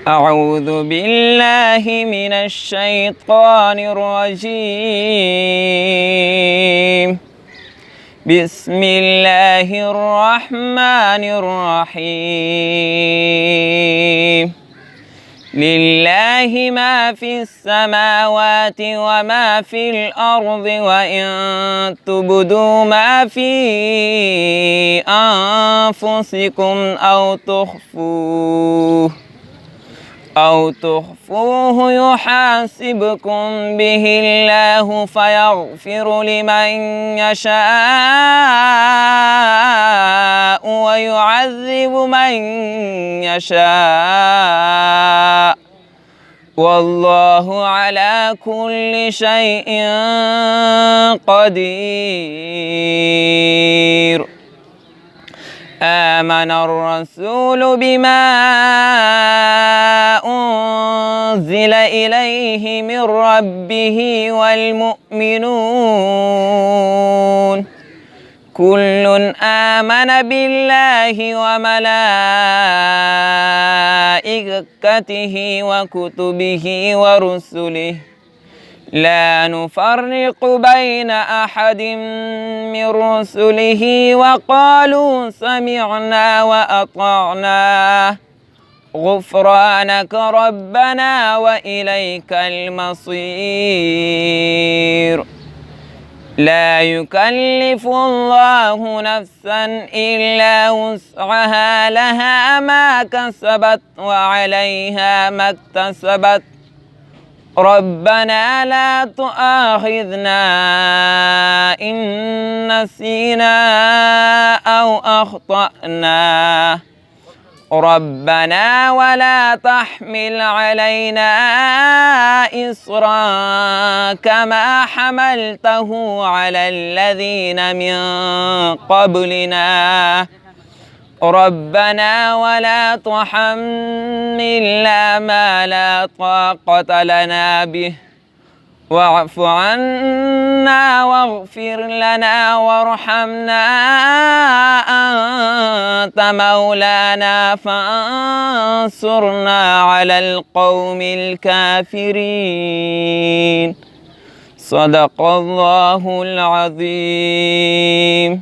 أعوذ بالله من الشيطان الرجيم. بسم الله الرحمن الرحيم. لله ما في السماوات وما في الأرض، وإن تبدوا ما في أنفسكم أو تخفوه يحاسبكم به الله فيغفر لمن يشاء ويعذب من يشاء، والله على كل شيء قدير. آمن الرسول بما أنزل إليه من ربه والمؤمنون كل آمن بالله وملائكته وكتبه ورسله لا نفرق بين أحد من رسله، وقالوا سمعنا وأطعنا غفرانك ربنا وإليك المصير. لا يكلف الله نفسا إلا وسعها، لها ما كسبت وعليها ما اكتسبت. ربنا لا تؤاخذنا إن نسينا أو أخطأنا، ربنا ولا تحمل علينا إصرا كما حملته على الذين من قبلنا، ربنا ولا تحملنا ما لا طاقة لنا به، واعف عنا واغفر لنا وارحمنا، أنت مولانا فانصرنا على القوم الكافرين. صدق الله العظيم.